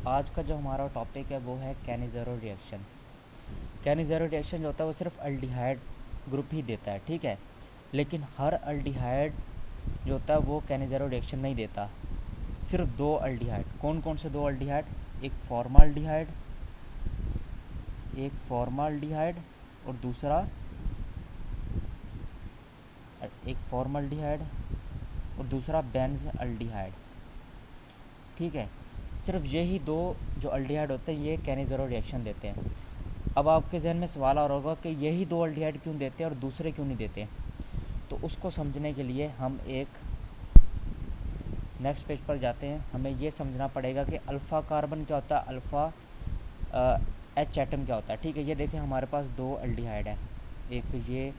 आज का जो हमारा टॉपिक है वो है कैनिज़ेरो रिएक्शन। कैनिज़ेरो रिएक्शन जो होता है वो सिर्फ अल्डिहाइड ग्रुप ही देता है, ठीक है। लेकिन हर अल्डिहाइड जो होता है वो कैनिज़ेरो रिएक्शन नहीं देता। सिर्फ दो अल्डिहाइड, कौन कौन से दो अल्डिहाइड? एक फॉर्माल्डिहाइड और दूसरा बेंज़ल्डिहाइड, ठीक है। सिर्फ यही दो जो अल्डिहाइड होते हैं ये कैनिज़ेरो रिएक्शन देते हैं। अब आपके जहन में सवाल आ रहा होगा कि यही दो अल्डिहाइड क्यों देते हैं और दूसरे क्यों नहीं देते। तो उसको समझने के लिए हम एक नेक्स्ट पेज पर जाते हैं। हमें ये समझना पड़ेगा कि अल्फ़ा कार्बन क्या होता है, अल्फ़ा एच एटम क्या होता है, ठीक है। ये देखें हमारे पास दो अल्डिहाइड है, एक ये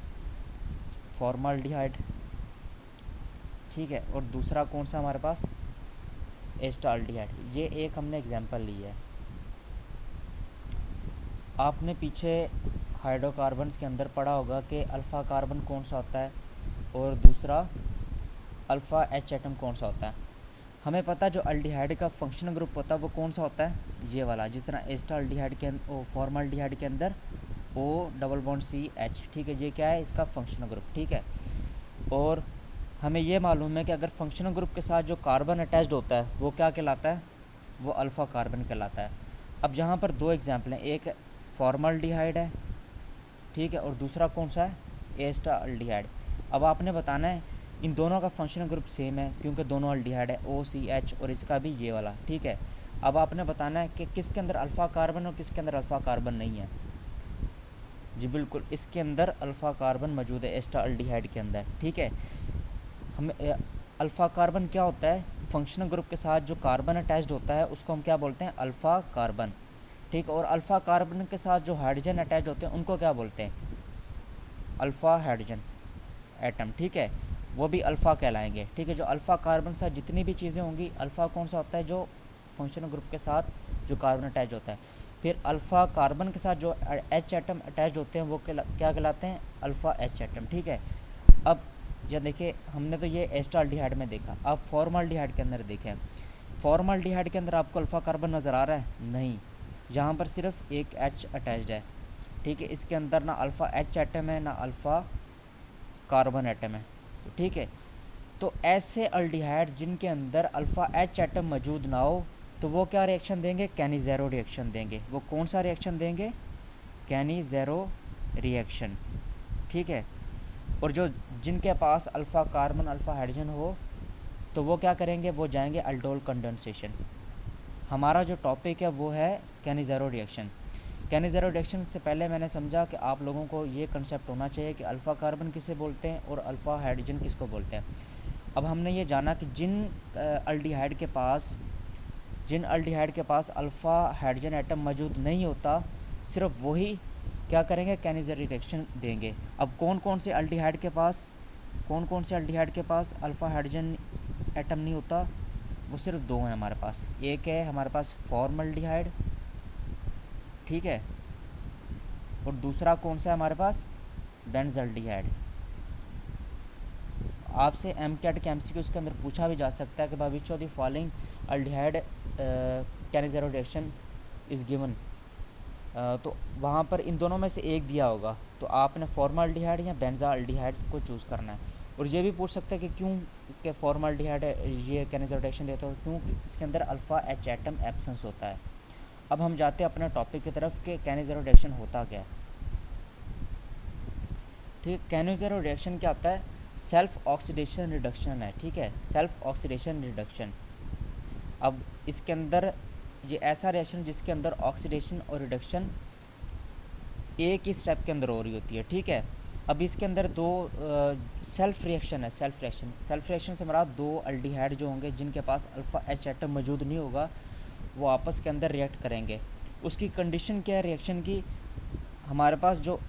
फॉर्माल्डिहाइड, ठीक है, और दूसरा कौन सा हमारे पास एस्टाल्डिहाइड। ये एक हमने एग्जांपल ली है। आपने पीछे हाइड्रोकार्बन्स के अंदर पढ़ा होगा कि अल्फ़ा कार्बन कौन सा होता है और दूसरा अल्फ़ा एच एटम कौन सा होता है। हमें पता है जो अल्डिहाइड का फंक्शनल ग्रुप होता है वो कौन सा होता है, ये वाला। जिस तरह एस्टाल्डिहाइड के फॉर्माल्डिहाइड के अंदर OCH, ठीक है, ये क्या है, इसका फंक्शनल ग्रुप, ठीक है। और हमें ये मालूम है कि अगर फंक्शनल ग्रुप के साथ जो कार्बन अटैच्ड होता है वो क्या कहलाता है, वो अल्फ़ा कार्बन कहलाता है। अब यहाँ पर दो एग्जाम्पल हैं, एक फॉर्माल्डिहाइड है, ठीक है, और दूसरा कौन सा है, एस्टाल्डिहाइड। अब आपने बताना है इन दोनों का फंक्शनल ग्रुप सेम है क्योंकि दोनों अल्डिहाइड है, OCH, और इसका भी ये वाला, ठीक है। अब आपने बताना है कि किसके अंदर अल्फ़ा कार्बन और किसके अंदर अल्फ़ा कार्बन नहीं है। जी बिल्कुल, इसके अंदर अल्फ़ा कार्बन मौजूद है, एस्टाल्डिहाइड के अंदर, ठीक है। हमें अल्फ़ा कार्बन क्या होता है, फंक्शनल ग्रुप के साथ जो कार्बन अटैच्ड होता है उसको हम क्या बोलते हैं, अल्फ़ा कार्बन, ठीक। और अल्फ़ा कार्बन के साथ जो हाइड्रोजन अटैच होते हैं उनको क्या बोलते हैं, अल्फ़ा हाइड्रोजन एटम, ठीक है, वो भी अल्फ़ा कहलाएंगे, ठीक है। जो अल्फ़ा कार्बन के साथ जितनी भी चीज़ें होंगी, अल्फ़ा कौन सा होता है, जो फंक्शनल ग्रुप के साथ जो कार्बन अटैच होता है। फिर अल्फ़ा कार्बन के साथ जो एच एटम अटैच होते हैं वो क्या कहलाते हैं, अल्फ़ा एच एटम, ठीक है। अब यह देखिए हमने तो ये एस्टाल्डिहाइड में देखा, अब फॉर्माल्डिहाइड के अंदर देखें। फॉर्माल्डिहाइड के अंदर आपको अल्फ़ा कार्बन नज़र आ रहा है, नहीं, यहाँ पर सिर्फ एक एच अटैच्ड है, ठीक है। इसके अंदर ना अल्फ़ा एच एटम है ना अल्फ़ा कार्बन एटम है, तो ठीक है। तो ऐसे अल्डिहाइड जिनके अंदर अल्फ़ा एच एटम मौजूद ना हो तो वो क्या रिएक्शन देंगे, कैनिज़ेरो रिएक्शन देंगे। वो कौन सा रिएक्शन देंगे, कैनिज़ेरो रिएक्शन, ठीक है। और जो जिनके पास अल्फ़ा कार्बन अल्फ़ा हाइड्रोजन हो तो वो क्या करेंगे, वो जाएंगे अल्डोल कंडेंसेशन। हमारा जो टॉपिक है वो है कैनिज़ेरो रिएक्शन। कैनिज़ेरो रिएक्शन से पहले मैंने समझा कि आप लोगों को ये कंसेप्ट होना चाहिए कि अल्फ़ा कार्बन किसे बोलते हैं और अल्फ़ा हाइड्रोजन किसको बोलते हैं। अब हमने ये जाना कि जिन अल्डिहाइड के पास अल्फ़ा हाइड्रोजन एटम मौजूद नहीं होता, सिर्फ वही क्या करेंगे, कैनिज़ेरो रिएक्शन देंगे। अब कौन कौन से अल्डिहाइड के पास अल्फ़ा हाइड्रोजन एटम नहीं होता, वो सिर्फ दो हैं हमारे पास। एक है हमारे पास फॉर्मल्डिहाइड, ठीक है, और दूसरा कौन सा है हमारे पास, बेंज़ल्डिहाइड। आपसे एमकेट के MCQ के अंदर पूछा भी जा सकता है कि भाई which of the following aldehyde कैनिज़ेरो reaction is given, तो वहाँ पर इन दोनों में से एक दिया होगा, तो आपने फॉर्मल्डिहाइड या बेंज़ाल्डिहाइड को चूज़ करना है। और ये भी पूछ सकते हैं कि क्यों के फॉर्मल्डिहाइड ये कैनिज़ेरो रिएक्शन देता है, क्यों, इसके अंदर अल्फ़ा एच एटम एब्सेंस होता है। अब हम जाते हैं अपने टॉपिक की तरफ कि कैनिज़ेरो रिएक्शन होता क्या है, ठीक है। कैनिज़ेरो रिएक्शन क्या होता है, सेल्फ ऑक्सीडेशन रिडक्शन है, ठीक है, सेल्फ ऑक्सीडेशन रिडक्शन। अब इसके अंदर ये ऐसा रिएक्शन जिसके अंदर ऑक्सीडेशन और रिडक्शन एक ही स्टेप के अंदर हो रही होती है, ठीक है। अब इसके अंदर दो सेल्फ रिएक्शन है, सेल्फ रिएक्शन से मराद दो अल्डिहाइड जो होंगे जिनके पास अल्फ़ा एच एटम मौजूद नहीं होगा वो आपस के अंदर रिएक्ट करेंगे। उसकी कंडीशन क्या है रिएक्शन की, हमारे पास जो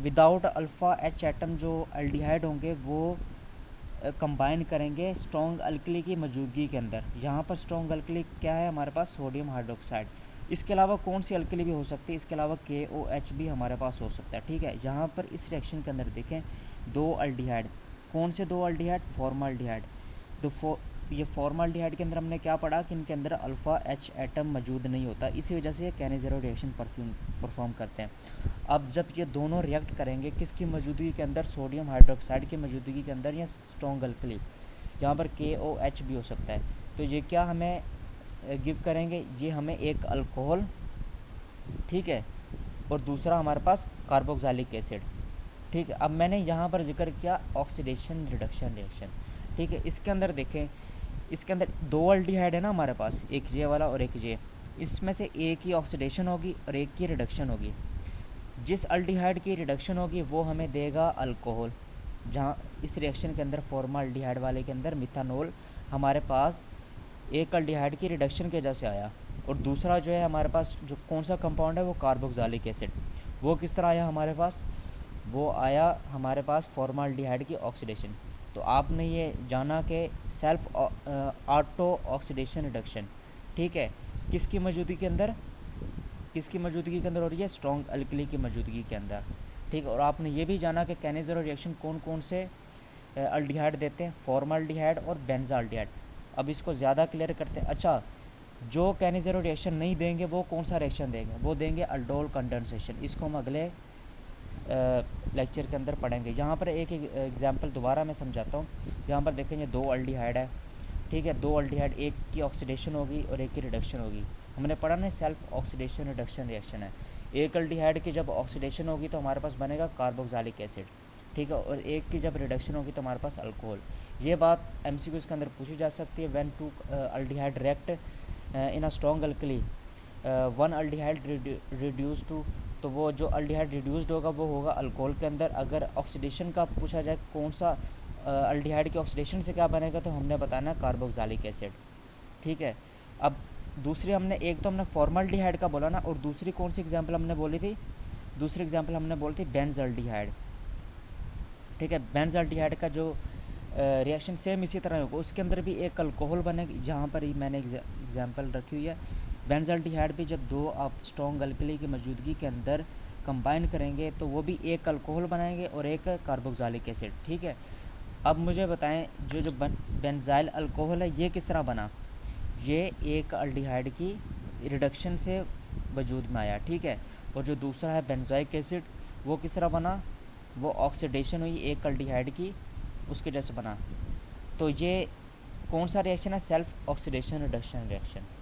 विदाउट अल्फ़ा एच एटम जो अल्डिहाइड होंगे वो कंबाइन करेंगे स्ट्रॉन्ग अल्कली की मौजूदगी के अंदर। यहाँ पर स्ट्रॉन्ग अल्कली क्या है हमारे पास, सोडियम हाइड्रोक्साइड। इसके अलावा कौन सी अल्कली भी हो सकती है, इसके अलावा KOH भी हमारे पास हो सकता है, ठीक है। यहाँ पर इस रिएक्शन के अंदर देखें दो अल्डिहाइड, कौन से दो अल्डिहाइड, फॉर्मल्डिहाइड। तो ये फॉर्मल्डिहाइड के अंदर हमने क्या पढ़ा कि इनके अंदर अल्फ़ा एच एटम मौजूद नहीं होता, इसी वजह से ये कैनेज़रो रिएक्शन परफॉर्म करते हैं। अब जब ये दोनों रिएक्ट करेंगे किसकी मौजूदगी के अंदर, सोडियम हाइड्रोक्साइड की मौजूदगी के अंदर या स्ट्रॉन्ग अल्कली, यहाँ पर KOH भी हो सकता है, तो ये क्या हमें गिव करेंगे, ये हमें एक अल्कोहल, ठीक है, और दूसरा हमारे पास कार्बोक्सिलिक एसिड, ठीक है। अब मैंने यहाँ पर जिक्र किया ऑक्सीडेशन रिडक्शन रिएक्शन, ठीक है। इसके अंदर देखें, इसके अंदर दो अल्डिहाइड है ना हमारे पास, एक ये वाला और एक ये, इसमें से एक की ऑक्सीडेशन होगी और एक की रिडक्शन होगी। जिस अल्डिहाइड की रिडक्शन होगी वो हमें देगा अल्कोहल, जहाँ इस रिएक्शन के अंदर फॉर्मल्डिहाइड वाले के अंदर मिथानॉल हमारे पास एक अल्डिहाइड की रिडक्शन की वजह से आया, और दूसरा जो है हमारे पास जो कौन सा कंपाउंड है वो कार्बोक्सिलिक एसिड, वो किस तरह आया हमारे पास, वो आया हमारे पास फॉर्मल्डिहाइड की ऑक्सीडेशन। तो आपने ये जाना कि सेल्फ ऑटो ऑक्सीडेशन रिडक्शन, ठीक है, किसकी मौजूदगी के अंदर, किसकी मौजूदगी के अंदर हो रही है, स्ट्रॉन्ग अल्कली की मौजूदगी के अंदर, ठीक है। और आपने ये भी जाना कि कैनेज़रो रिएक्शन कौन कौन से अल्डिहाइड देते हैं, फॉर्मल्डिहाइड और बेंजाल्डिहाइड। अब इसको ज़्यादा क्लियर करते हैं। अच्छा, जो कैनेज़रो रिएक्शन नहीं देंगे वो कौन सा रिएक्शन देंगे, वो देंगे अल्डोल कंडेंसेशन। इसको हम अगले लेक्चर के अंदर पढ़ेंगे। यहाँ पर एक एग्जांपल दोबारा मैं समझाता हूँ। यहाँ पर देखेंगे दो अल्डिहाइड है, ठीक है, दो अल्डिहाइड, एक की ऑक्सीडेशन होगी और एक की रिडक्शन होगी। हमने पढ़ा ना सेल्फ ऑक्सीडेशन रिडक्शन रिएक्शन है। एक अल्डिहाइड की जब ऑक्सीडेशन होगी तो हमारे पास बनेगा कार्बोक्सिलिक एसिड, ठीक है, और एक की जब रिडक्शन होगी तो हमारे पास अल्कोहल। ये बात MCQ के अंदर पूछी जा सकती है। When two aldehyde react in a strong alkali, one aldehyde reduce to, तो वो जो अल्डिहाइड रिड्यूस्ड होगा वो होगा अल्कोहल के अंदर। अगर ऑक्सीडेशन का पूछा जाए कौन सा अल्डिहाइड की ऑक्सीडेशन से क्या बनेगा, तो हमने बताना कार्बोक्सिलिक एसिड, ठीक है। अब दूसरी हमने, एक तो हमने फॉर्मल्डिहाइड का बोला ना, और दूसरी कौन सी एग्जांपल हमने बोली थी, दूसरी एग्जांपल हमने बोली थी बेंजाल्डिहाइड, ठीक है। बेंजाल्डिहाइड का जो रिएक्शन सेम इसी तरह होगा, उसके अंदर भी एक अल्कोहल बनेगी, जहाँ पर ही मैंने एग्जांपल रखी हुई है। बेंजाल्डिहाइड भी जब दो आप स्ट्रॉन्ग अल्कली की मौजूदगी के अंदर कंबाइन करेंगे तो वो भी एक अल्कोहल बनाएंगे और एक कार्बोक्सिलिक एसिड, ठीक है। अब मुझे बताएं, जो बेंजाइल अल्कोहल है ये किस तरह बना, ये एक अल्डिहाइड की रिडक्शन से वजूद में आया, ठीक है। और जो दूसरा है बेंजोइक एसिड, वो किस तरह बना, वो ऑक्सीडेशन हुई एक अल्डिहाइड की, उसके जैसे बना। तो ये कौन सा रिएक्शन है, सेल्फ ऑक्सीडेशन रिडक्शन रिएक्शन।